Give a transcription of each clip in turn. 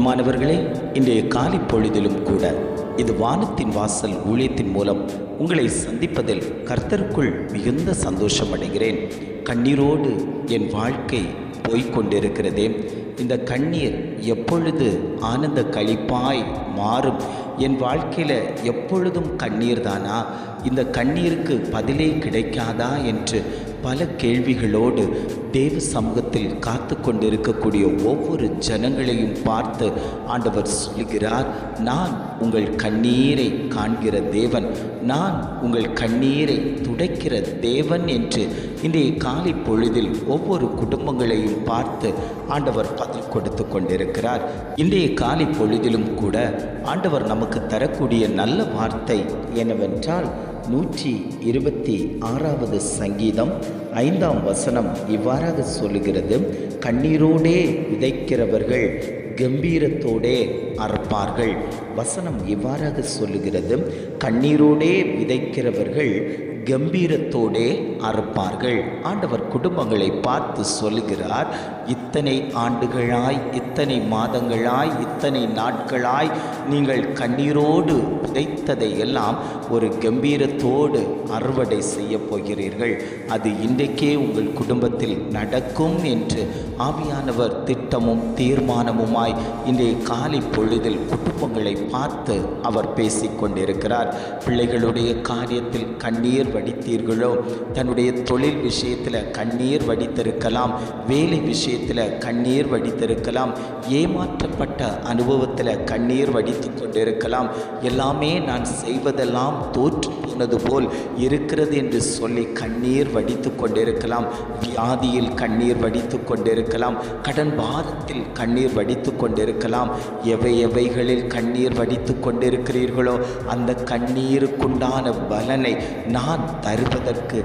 பிரியமானவர்களே, இன்றைய காலை பொழுதிலும் கூட இது வானத்தின் வாசல் ஊழியத்தின் மூலம் உங்களை சந்திப்பதில் கர்த்தருக்குள் மிகுந்த சந்தோஷம் அடைகிறேன். கண்ணீரோடு என் வாழ்க்கை போய்கொண்டிருக்கிறதே, இந்த கண்ணீர் எப்பொழுது ஆனந்த களிப்பாய் மாறும்? என் வாழ்க்கையில் எப்பொழுதும் கண்ணீர் தானா? இந்த கண்ணீருக்கு பதிலே கிடைக்காதா என்று பல கேள்விகளோடு தேவ சமூகத்தில் காத்து கொண்டிருக்கக்கூடிய ஒவ்வொரு ஜனங்களையும் பார்த்து ஆண்டவர் சொல்கிறார், நான் உங்கள் கண்ணீரை காண்கிற தேவன், நான் உங்கள் கண்ணீரை துடைக்கிற தேவன் என்று இன்றைய காலை பொழுதில் ஒவ்வொரு குடும்பங்களையும் பார்த்து ஆண்டவர் பதில் கொடுத்து கொண்டிருக்கிறார். இன்றைய காலை பொழுதிலும் கூட ஆண்டவர் நமக்கு தரக்கூடிய நல்ல வார்த்தை என்னவென்றால் 126வது சங்கீதம் 5ஆம் வசனம் இவ்வாறாக சொல்லுகிறது, கண்ணீரோடே விதைக்கிறவர்கள் கம்பீரத்தோடே அறுப்பார்கள். வசனம் இவ்வாறாக சொல்லுகிறது, கண்ணீரோடே விதைக்கிறவர்கள் கம்பீரத்தோடே அறுப்பார்கள். ஆண்டவர் குடும்பங்களை பார்த்து சொல்லுகிறார், இத்தனை ஆண்டுகளாய், இத்தனை மாதங்களாய், இத்தனை நாட்களாய் நீங்கள் கண்ணீரோடு விதைத்ததை எல்லாம் ஒரு கம்பீரத்தோடு அறுவடை செய்ய போகிறீர்கள். அது இன்றைக்கே உங்கள் குடும்பத்தில் நடக்கும் என்று ஆவியானவர் திட்டமும் தீர்மானமுமாய் இன்றைய காலை பொழுதில் குடும்பங்களை பார்த்து அவர் பேசிக்கொண்டிருக்கிறார். பிள்ளைகளுடைய காரியத்தில் கண்ணீர் வடித்தீர்களோ? தன்னுடைய தொழில் விஷயத்தில் கண்ணீர் வடித்திருக்கலாம், வேலை விஷயத்தில் கண்ணீர் வடித்திருக்கலாம், ஏமாற்றப்பட்ட அனுபவத்தில் கண்ணீர் வடித்து கொண்டிருக்கலாம். எல்லாமே நான் செய்வதெல்லாம் தோற்று போனது போல் இருக்கிறது என்று சொல்லி கண்ணீர் வடித்து கொண்டிருக்கலாம். வியாதியில் கண்ணீர் வடித்து கொண்டிருக்கலாம், கடன் பாரத்தில் கண்ணீர் வடித்து கொண்டிருக்கலாம். எவைகளில் கண்ணீர் வடித்து கொண்டிருக்கிறீர்களோ அந்த கண்ணீருக்குண்டான பலனை நான் தருவதற்கு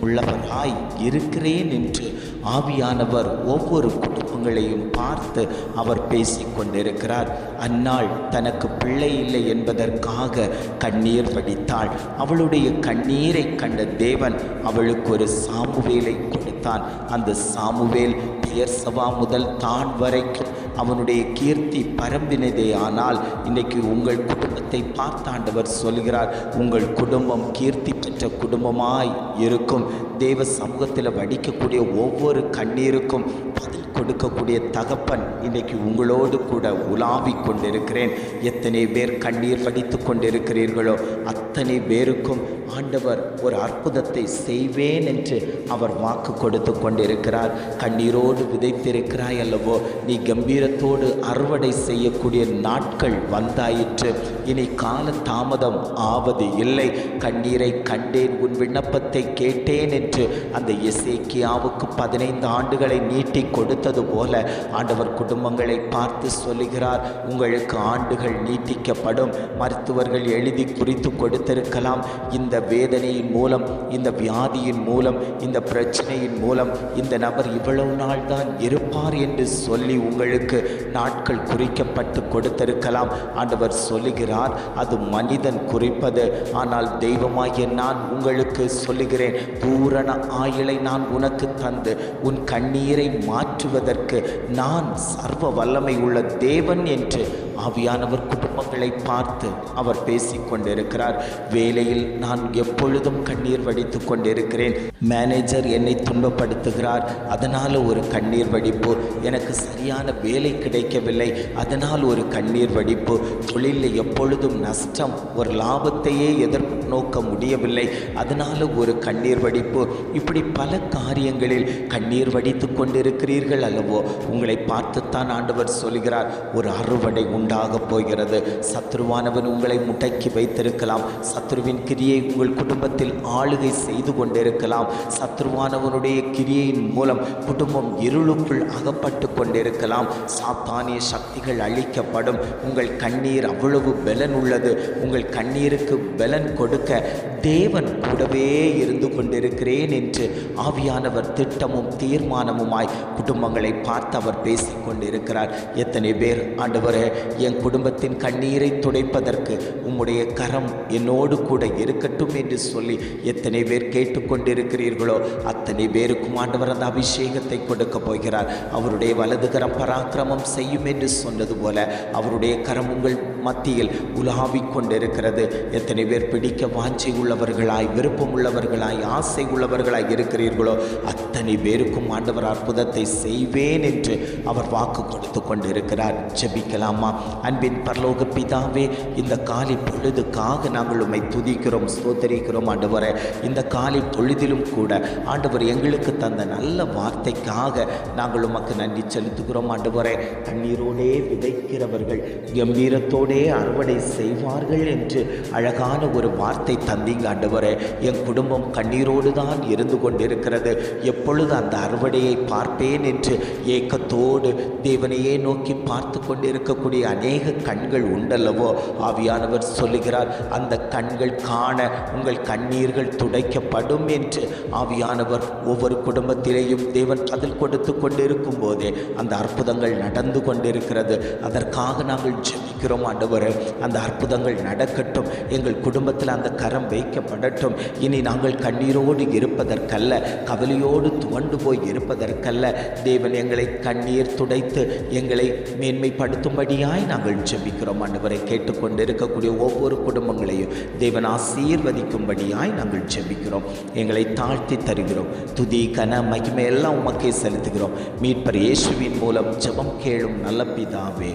உள்ளவராய் இருக்கிறேன் என்று ஆவியானவர் ஒவ்வொரு குடும்பங்களையும் பார்த்து அவர் பேசிக்கொண்டிருக்கிறார். அன்னாள் தனக்கு பிள்ளை இல்லை என்பதற்காக கண்ணீர் வடித்தாள். அவளுடைய கண்ணீரை கண்ட தேவன் அவளுக்கு ஒரு சாமுவேலை கொடுத்தான். அந்த சாமுவேல் பெயர்சபா முதல் தான் வரைக்கும் அவனுடைய கீர்த்தி பரம்பினதே. ஆனால் இன்றைக்கு உங்கள் குடும்பத்தை பார்த்தாண்டவர் சொல்கிறார், உங்கள் குடும்பம் கீர்த்தி பெற்ற குடும்பமாய் இருக்கும். தேவ சமூகத்தில் வடிக்கக்கூடிய ஒவ்வொரு கண்ணீருக்கும் பதில் கொடுக்கக்கூடிய தகப்பன் இன்றைக்கு உங்களோடு கூட உலாவிக் கொண்டிருக்கிறேன். எத்தனை பேர் கண்ணீர் வடித்து கொண்டிருக்கிறீர்களோ அத்தனை பேருக்கும் ஆண்டவர் ஒரு அற்புதத்தை செய்வேன் என்று அவர் வாக்கு கொடுத்து கொண்டிருக்கிறார். கண்ணீரோடு விதைத்திருக்கிறாய் அல்லவோ, நீ கம்பீரத்தோடு அறுவடை செய்யக்கூடிய நாட்கள் வந்தாயிற்று. இனி கால தாமதம் ஆவது இல்லை. கண்ணீரை கண்டேன், உன் விண்ணப்பத்தை கேட்டேன் என்று அந்த எசேக்கியாவுக்கு 15 ஆண்டுகளை நீட்டி கொடுத்தது போல ஆண்டவர் குடும்பங்களை பார்த்து சொல்லுகிறார், உங்களுக்கு ஆண்டுகள் நீட்டிக்கப்படும். மருத்துவர்கள் எழுதி குறித்து கொடுத்திருக்கலாம், இந்த வேதனையின் மூலம், இந்த வியாதியின் மூலம், இந்த பிரச்சனையின் மூலம் இந்த நபர் இவ்வளவு நாள் தான் இருப்பார் என்று சொல்லி உங்களுக்கு நாட்கள் குறிக்கப்பட்டு கொடுத்திருக்கலாம். ஆண்டவர் சொல்லுகிறார், அது மனிதன் குறிப்பது. ஆனால் தெய்வமாகிய நான் உங்களுக்கு சொல்லுகிறேன், பூரண ஆயுளை நான் உனக்கு தந்து உன் கண்ணீரை மாற்றுவதற்கு நான் சர்வ வல்லமை உள்ள தேவன் என்று ஆவியானவர் குடும்பங்களை பார்த்து அவர் பேசிக்கொண்டிருக்கிறார். வேலையில் நான் எப்பொழுதும் கண்ணீர் வடித்து கொண்டிருக்கிறேன். மேனேஜர் என்னை துன்பப்படுத்துகிறார், அதனால் ஒரு கண்ணீர் வடிப்பு. எனக்கு சரியான வேலை கிடைக்கவில்லை, அதனால் ஒரு கண்ணீர் வடிப்பு. தொழிலில் எப்பொழுதும் நஷ்டம், ஒரு லாபத்தையே எதிர்நோக்க முடியவில்லை, அதனால் ஒரு கண்ணீர் வடிப்பு. இப்படி பல காரியங்களில் கண்ணீர் வடித்து கொண்டிருக்கிறீர்கள் அல்லவோ? உங்களை பார்த்துத்தான் ஆண்டவர் சொல்கிறார், ஒரு அறுவடை உண்டாக போகிறது. சத்ருவானவன் உங்களை முடக்கி வைத்திருக்கலாம், சத்ருவின் கிரியை உங்கள் குடும்பத்தில் ஆளுகை செய்து கொண்டிருக்கலாம், சத்ருவானவனுடைய கிரியையின் மூலம் குடும்பம் இருளுக்குள் அகப்பட்டு கொண்டிருக்கலாம். சாத்தானிய சக்திகள் அழிக்கப்படும். உங்கள் கண்ணீர் அவ்வளவு பலன் உள்ளது. உங்கள் கண்ணீருக்கு பலன் கொடுக்க தேவன் கூடவே இருந்து கொண்டிருக்கிறேன் என்று ஆவியானவர் திட்டமும் தீர்மானமுமாய் குடும்பங்கள் குடும்பங்களை பார்த்து அவர் பேசிக்கொண்டிருக்கிறார். எத்தனை பேர் ஆண்டவரே, என் குடும்பத்தின் கண்ணீரை துடைப்பதற்கு உம்முடைய கரம் என்னோடு கூட இருக்கட்டும் என்று சொல்லி எத்தனை பேர் கேட்டுக்கொண்டிருக்கிறீர்களோ அத்தனை பேருக்கும் ஆண்டவர் அந்த அபிஷேகத்தை கொடுக்க போகிறார். அவருடைய வலது கரம் பராக்கிரமம் செய்யும் என்று சொன்னது போல அவருடைய கரம் உங்கள் மத்தியில் உலாவிக் கொண்டிருக்கிறது. எத்தனை பேர் பிடிக்க வாஞ்சை உள்ளவர்களாய், விருப்பம் உள்ளவர்களாய், ஆசை உள்ளவர்களாய் இருக்கிறீர்களோ அத்தனை பேருக்கும் ஆண்டவர் அற்புதத்தை செய்வேன் என்று அவர் வாக்கு கொடுத்து கொண்டிருக்கிறார். ஜெபிக்கலாமா? அன்பின் பரலோக பிதாவே, இந்த காலை பொழுதுக்காக நாங்கள் உம்மை துதிக்கிறோம், ஸ்தோத்திரிக்கிறோம். ஆண்டவரே, இந்த காலை பொழுதிலும் கூட ஆண்டவர் எங்களுக்கு தந்த நல்ல வார்த்தைக்காக நாங்கள் உமக்கு நன்றி செலுத்துகிறோம். ஆண்டவரே, கண்ணீரோடே விதைக்கிறவர்கள் கம்பீரத்தோடே அறுவடை செய்வார்கள் என்று அழகான ஒரு வார்த்தை தந்தீங்க. ஆண்டவரே, என் குடும்பம் கண்ணீரோடு தான் இருந்து கொண்டிருக்கிறது, எப்பொழுது அந்த அறுவடையை பார்ப்பேன் என்று ஏக்கத்தோடு தேவனையே நோக்கி பார்த்து கொண்டிருக்கக்கூடிய அநேக கண்கள் உண்டல்லவோ? ஆவியானவர் சொல்லுகிறார், அந்த கண்கள் காண உங்கள் கண்ணீர்கள் துடைக்கப்படும் என்று. ஆவியானவர் ஒவ்வொரு குடும்பத்திலேயும் தேவன் பதில் கொடுத்து கொண்டிருக்கும் போதே அந்த அற்புதங்கள் நடந்து கொண்டிருக்கிறது. அதற்காக நாங்கள் ஜெபிக்கிறோம். ஆண்டவரே, அந்த அற்புதங்கள் நடக்கட்டும், எங்கள் குடும்பத்தில் அந்த கரம் வைக்கப்படட்டும். இனி நாங்கள் கண்ணீரோடு இருப்பதற்கல்ல, கவலையோடு துவண்டு போய் இருப்பதற்கல்ல, தேவன் எங்களை கண்ணீர் துடைத்து எங்களை மேன்மைப்படுத்தும்படியாய் நாங்கள் ஜெபிக்கிறோம். ஆண்டவரை, கேட்டுக்கொண்டிருக்கக்கூடிய ஒவ்வொரு குடும்பங்களையும் தேவன் ஆசீர்வதிக்கும்படியாய் நாங்கள் ஜெபிக்கிறோம். எங்களை தாழ்த்தி தருகிறோம். துதி, கன, மகிமை எல்லாம் உமக்கே செலுத்துகிறோம். மீட்பர் இயேசுவின் மூலம் ஜெபம் கேளும் நல்ல பிதாவே.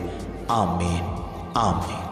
ஆமேன், ஆமேன்.